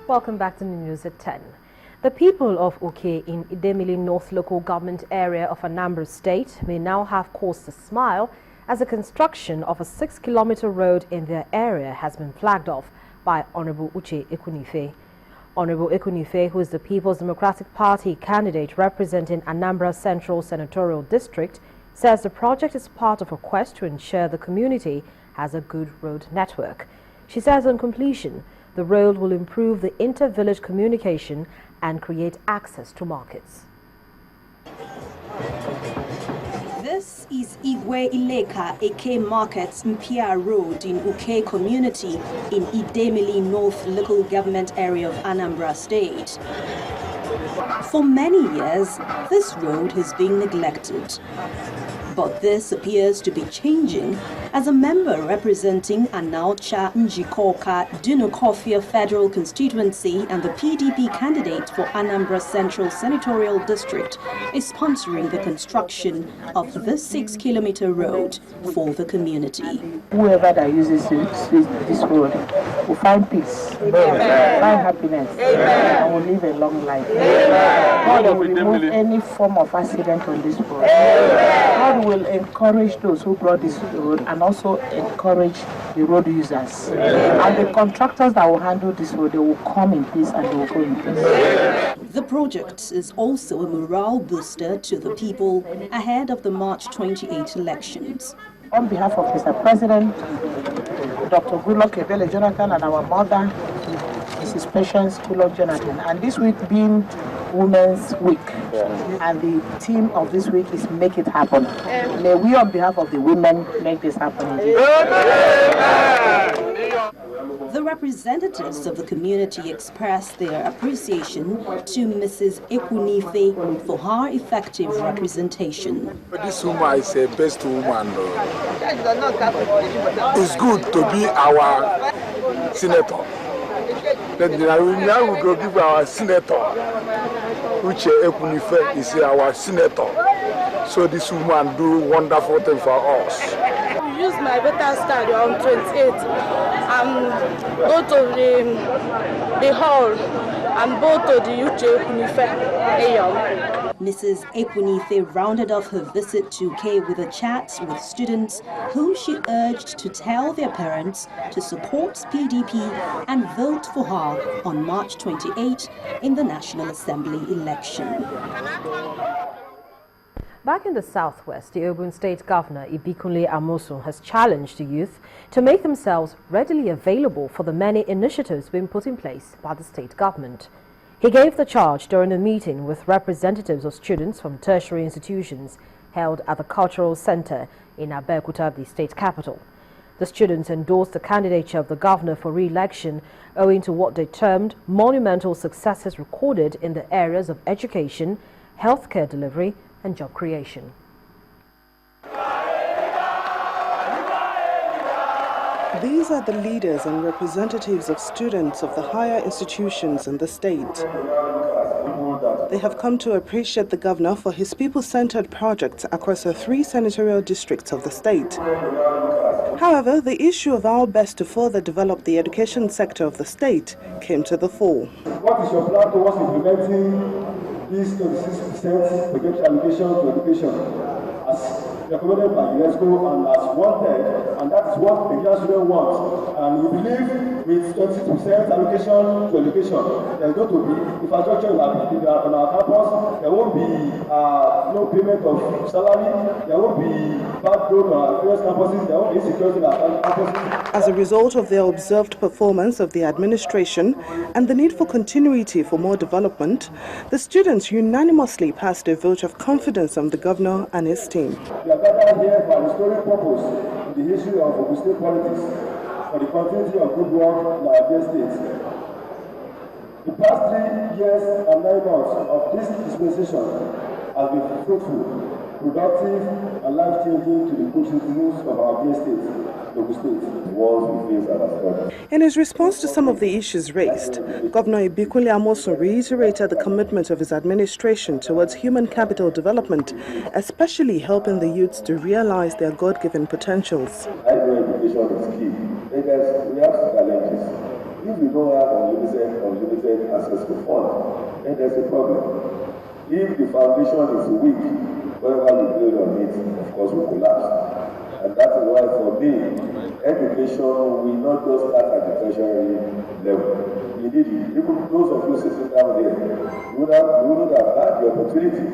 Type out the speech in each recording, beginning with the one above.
Welcome back to the news at 10. The people of Uke in Idemili North local government area of Anambra State may now have cause to smile as the construction of a 6-kilometer road in their area has been flagged off by Honorable Uche Ekwunife. Honorable Ekwunife, who is the People's Democratic Party candidate representing Anambra Central Senatorial District, says the project is part of a quest to ensure the community has a good road network. She says on completion, the road will improve the inter-village communication and create access to markets. This is Igwe Ileka Eke Markets Mpia Road in Uke community in Idemili North local government area of Anambra State. For many years, this road has been neglected. But this appears to be changing as a member representing Anaucha Njikoka Dunukofia Federal Constituency and the PDP candidate for Anambra Central Senatorial District is sponsoring the construction of this 6-kilometer road for the community. Whoever that uses this road will find peace, find happiness, and will live a long life. God will remove any form of accident on this road. God will encourage those who brought this road and also encourage the road users. And the contractors that will handle this road, they will come in peace and they will go in peace. The project is also a morale booster to the people ahead of the March 28 elections. On behalf of Mr. President, Dr. Goodluck Ebele Jonathan, and our mother, Mrs. Patience Goodluck Jonathan, and this week being Women's Week, and the theme of this week is Make It Happen. May we, on behalf of the women, make this happen. The representatives of the community expressed their appreciation to Mrs. Ekwunife for her effective representation. This woman is a best woman. It's good to be our senator. Then now we go give our senator. Uche Ekwunife is our senator. So this woman do wonderful thing for us. We use my voter card on 28th and go to the hall and go to the Uche Ekwunife. Mrs. Ekwunife rounded off her visit to K with a chat with students who she urged to tell their parents to support PDP and vote for her on March 28 in the National Assembly election. Back in the southwest, the Ogun State Governor Ibikunle Amosun has challenged the youth to make themselves readily available for the many initiatives being put in place by the state government. He gave the charge during a meeting with representatives of students from tertiary institutions held at the Cultural Center in Abeokuta, the state capital. The students endorsed the candidature of the governor for re-election owing to what they termed monumental successes recorded in the areas of education, healthcare delivery, and job creation. These are the leaders and representatives of students of the higher institutions in the state. They have come to appreciate the governor for his people-centered projects across the 3 senatorial districts of the state. However, the issue of how best to further develop the education sector of the state came to the fore. What is your plan towards implementing this 26% per capita allocation to education as recommended by UNESCO and as wanted, and that is what the young students want. And we believe with 26% allocation to education, there is going to be infrastructure on our campus. There won't be no payment of salary. There won't be bad road on our various campuses. There won't be insecurity on our campuses. As a result of the observed performance of the administration and the need for continuity for more development, the students unanimously passed a vote of confidence on the governor and his team. We are gathered here for an historic purpose in the history of Ogun State politics, for the continuity of good work in our dear state. The past 3 years and 9 months of this dispensation has been fruitful, productive, and life-changing to the good citizens of our dear state. In his response to some of the issues raised, Governor Ibikunle Amosun reiterated the commitment of his administration towards human capital development, especially helping the youths to realize their God-given potentials. Higher education is key. We have challenges. if you don't have unlimited access to funds, then there's a problem. If the foundation is weak, whatever you build on it, of course, will collapse. And that is why, for me, education will not just start at the tertiary level. Indeed, even those of you sitting down there, you would have had the opportunity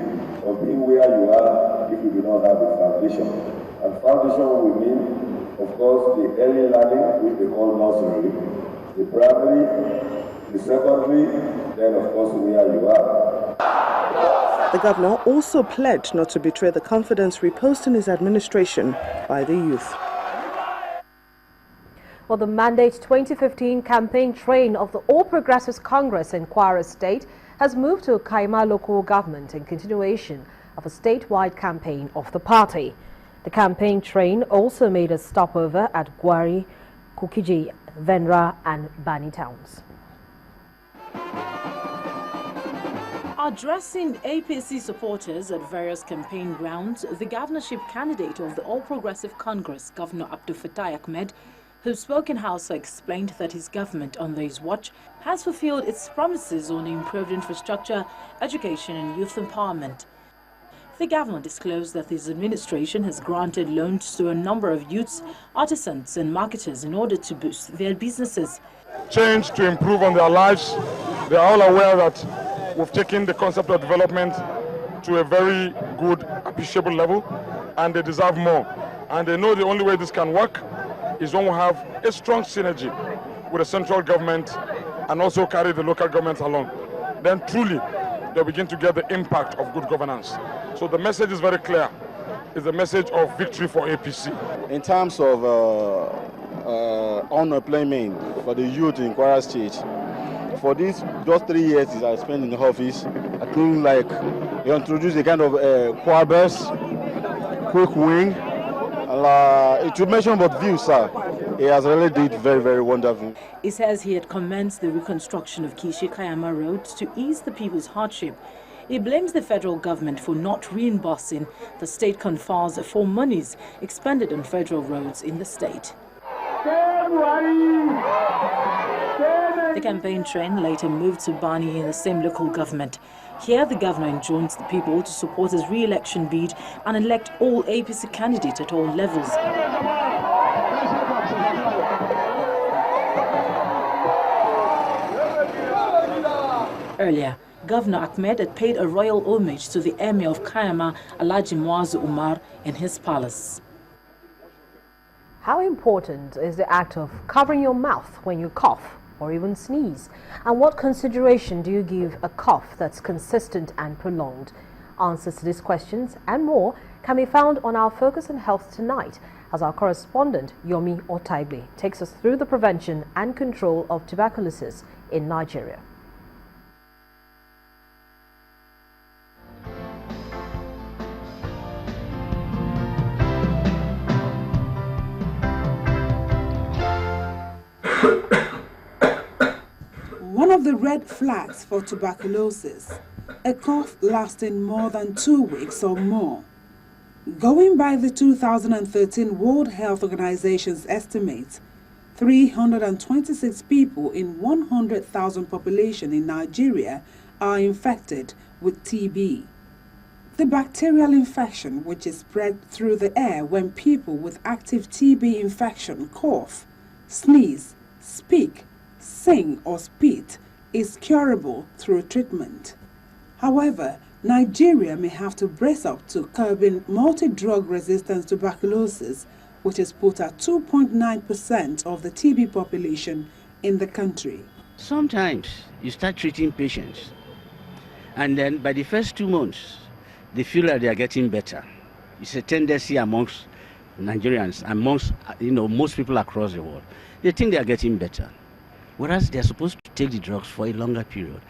of being where you are if you do not have a foundation. And foundation will mean, of course, the early learning, which they call nursery, the primary, the secondary, then, of course, where you are. The governor also pledged not to betray the confidence reposed in his administration by the youth. Well, the Mandate 2015 campaign train of the All Progressives Congress in Kwara State has moved to Kaima local government in continuation of a statewide campaign of the party. The campaign train also made a stopover at Gwari, Kukiji, Venra and Bani towns. Addressing APC supporters at various campaign grounds, the governorship candidate of the All Progressive Congress, Governor Abdul Fattah Ahmed, who spoke in Hausa, explained that his government, under his watch, has fulfilled its promises on improved infrastructure, education and youth empowerment. The governor disclosed that his administration has granted loans to a number of youths, artisans and marketers in order to boost their businesses. Change to improve on their lives. They are all aware that we've taken the concept of development to a very good, appreciable level, and they deserve more. And they know the only way this can work is when we have a strong synergy with the central government and also carry the local governments along. Then truly, they'll begin to get the impact of good governance. So the message is very clear. It's a message of victory for APC. In terms of unemployment for the youth in Kwara State, for these just 3 years I spent in the office, I think like you introduced a kind of Kwabers, quick wing. To mention about views, sir, he has really did very, very wonderful. He says he had commenced the reconstruction of Kishi-Kayama Road to ease the people's hardship. He blames the federal government for not reimbursing the state confers for monies expended on federal roads in the state. The campaign train later moved to Bani in the same local government. Here, the governor enjoins the people to support his re-election bid and elect all APC candidates at all levels. Earlier, Governor Ahmed had paid a royal homage to the Emir of Kayama, Alhaji Muazu Umar, in his palace. How important is the act of covering your mouth when you cough or even sneeze? And what consideration do you give a cough that's consistent and prolonged? Answers to these questions and more can be found on our Focus on Health tonight as our correspondent Yomi Otaibe takes us through the prevention and control of tuberculosis in Nigeria. One of the red flags for tuberculosis, a cough lasting more than 2 weeks or more. Going by the 2013 World Health Organization's estimates, 326 people in 100,000 population in Nigeria are infected with TB. The bacterial infection, which is spread through the air when people with active TB infection cough, sneeze, speak, sing or spit, is curable through treatment. However, Nigeria may have to brace up to curbing multi-drug resistant tuberculosis, which is put at 2.9% of the TB population in the country. Sometimes you start treating patients, and then by the first 2 months, they feel that they are getting better. It's a tendency amongst Nigerians, amongst most people across the world. They think they are getting better, whereas they are supposed to take the drugs for a longer period.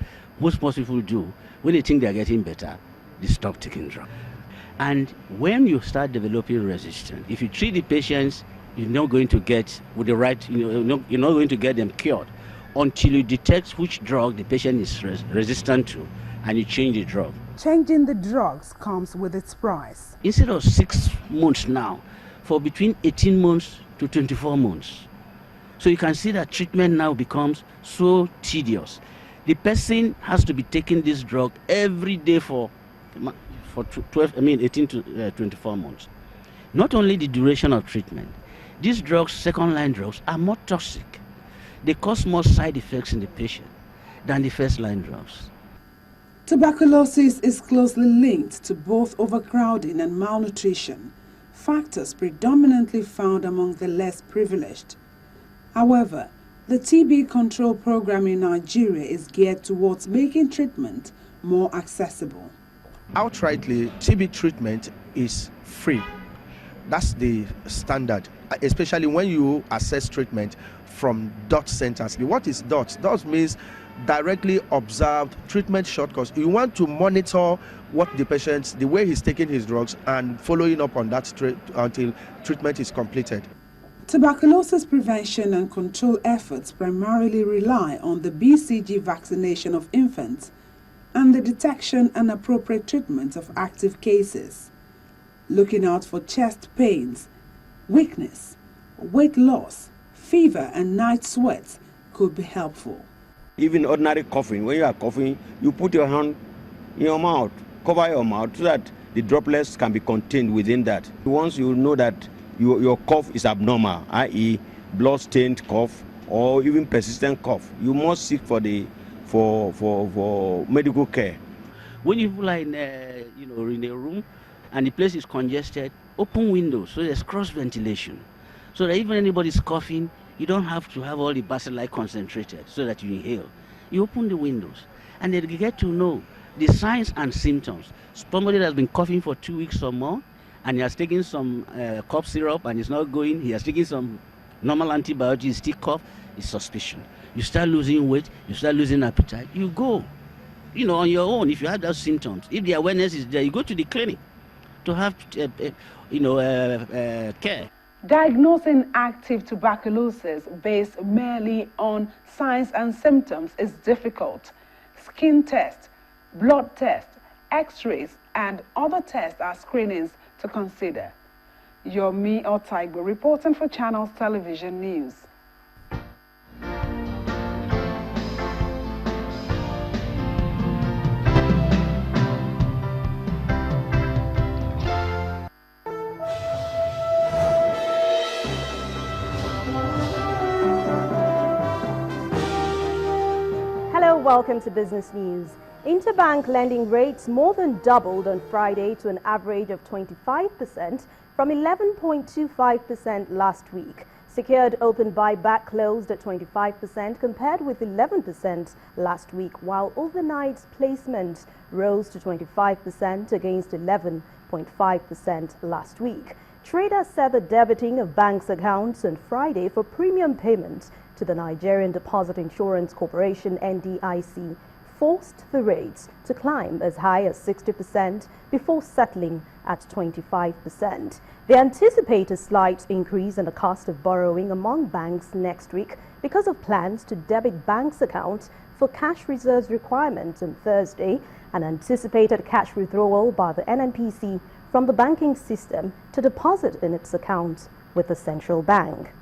Most people do. When they think they are getting better, they stop taking drugs. And when you start developing resistance, if you treat the patients, you're not going to get with the right, you're not going to get them cured until you detect which drug the patient is resistant to, and you change the drug. Changing the drugs comes with its price. Instead of 6 months now, for between 18 months to 24 months. So you can see that treatment now becomes so tedious. The person has to be taking this drug every day for 18 to 24 months. Not only the duration of treatment, these drugs, second-line drugs, are more toxic. They cause more side effects in the patient than the first-line drugs. Tuberculosis is closely linked to both overcrowding and malnutrition, factors predominantly found among the less privileged. However, the TB control program in Nigeria is geared towards making treatment more accessible. Outrightly, TB treatment is free. That's the standard, especially when you assess treatment from DOT centers. What is DOT? DOT means directly observed treatment shortcuts. You want to monitor what the patient, the way he's taking his drugs, and following up on that until treatment is completed. Tuberculosis prevention and control efforts primarily rely on the BCG vaccination of infants and the detection and appropriate treatment of active cases. Looking out for chest pains, weakness, weight loss, fever, and night sweats could be helpful. Even ordinary coughing, when you are coughing, you put your hand in your mouth, cover your mouth so that the droplets can be contained within that. Once you know that your cough is abnormal, i.e. blood-stained cough or even persistent cough, you must seek for medical care. When you are in a room and the place is congested, open windows so there's cross ventilation, so that even anybody's coughing, you don't have to have all the bacilli concentrated so that you inhale. You open the windows and then you get to know the signs and symptoms. Somebody that's been coughing for 2 weeks or more and he has taken some cough syrup and it's not going, he has taken some normal antibiotics, still cough, it's suspicion. You start losing weight, you start losing appetite, you go, on your own. If you have those symptoms, if the awareness is there, you go to the clinic to have, care. Diagnosing active tuberculosis based merely on signs and symptoms is difficult. Skin tests, blood tests, x-rays, and other tests are screenings to consider. Yomi Otaigbo reporting for Channels Television News. Welcome to Business News. Interbank lending rates more than doubled on Friday to an average of 25% from 11.25% last week. Secured open buyback closed at 25% compared with 11% last week, while overnight placement rose to 25% against 11.5% last week. Traders said the debiting of banks' accounts on Friday for premium payment to the Nigerian Deposit Insurance Corporation (NDIC) forced the rates to climb as high as 60% before settling at 25%. They anticipate a slight increase in the cost of borrowing among banks next week because of plans to debit banks' accounts for cash reserves requirements on Thursday and anticipated cash withdrawal by the NNPC from the banking system to deposit in its account with the central bank.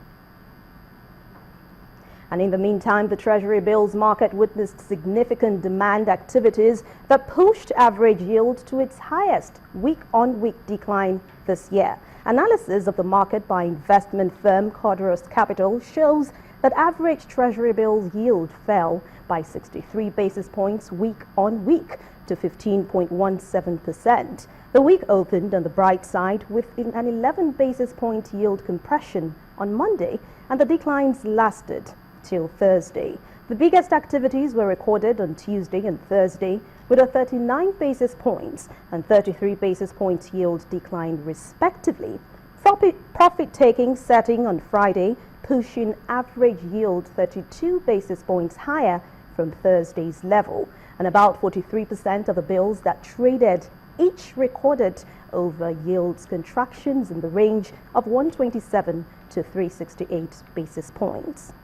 And in the meantime, the Treasury bills market witnessed significant demand activities that pushed average yield to its highest week-on-week decline this year. Analysis of the market by investment firm Cordros Capital shows that average Treasury bills yield fell by 63 basis points week-on-week to 15.17%. The week opened on the bright side with an 11 basis point yield compression on Monday, and the declines lasted till Thursday. The biggest activities were recorded on Tuesday and Thursday, with a 39 basis points and 33 basis points yield decline respectively. Profit-taking setting on Friday, pushing average yield 32 basis points higher from Thursday's level, and about 43% of the bills that traded each recorded over yields contractions in the range of 127 to 368 basis points.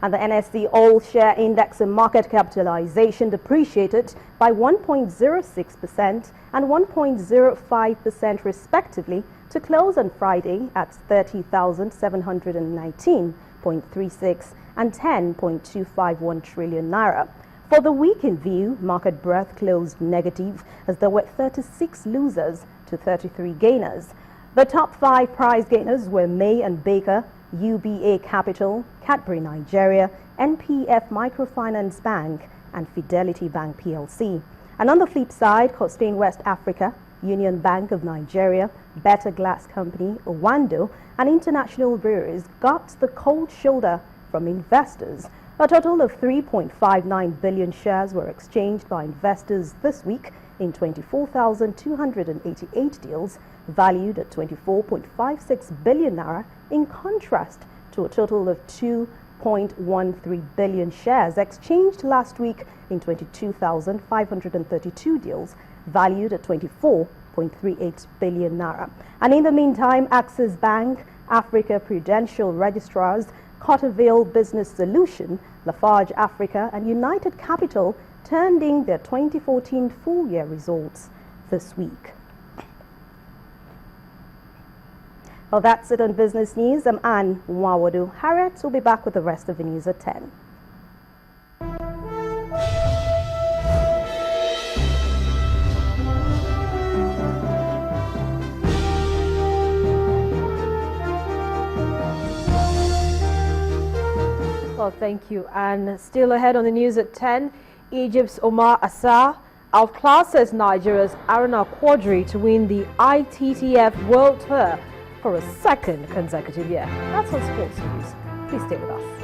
And the NSE All Share Index and market capitalization depreciated by 1.06% and 1.05% respectively to close on Friday at 30,719.36 and 10.251 trillion naira. For the week in view, market breadth closed negative as there were 36 losers to 33 gainers. The top 5 prize gainers were May and Baker, UBA Capital, Cadbury Nigeria, NPF Microfinance Bank and Fidelity Bank PLC. And on the flip side, Costain West Africa, Union Bank of Nigeria, Better Glass Company, Owando and international brewers got the cold shoulder from investors. A total of 3.59 billion shares were exchanged by investors this week in 24,288 deals valued at 24.56 billion naira, in contrast to a total of 2.13 billion shares exchanged last week in 22,532 deals valued at 24.38 billion naira. And in the meantime, Axis Bank, Africa Prudential Registrars, Cotterville Business Solution, Lafarge Africa and United Capital turned in their 2014 full-year results this week. Well, that's it on Business News. I'm Anne Nwawadu. Harriet will be back with the rest of the news at 10. Well, thank you. And still ahead on the news at 10, Egypt's Omar Assar outclasses Nigeria's Aruna Quadri to win the ITTF World Tour for a second consecutive year. That's on Sports News. Please stay with us.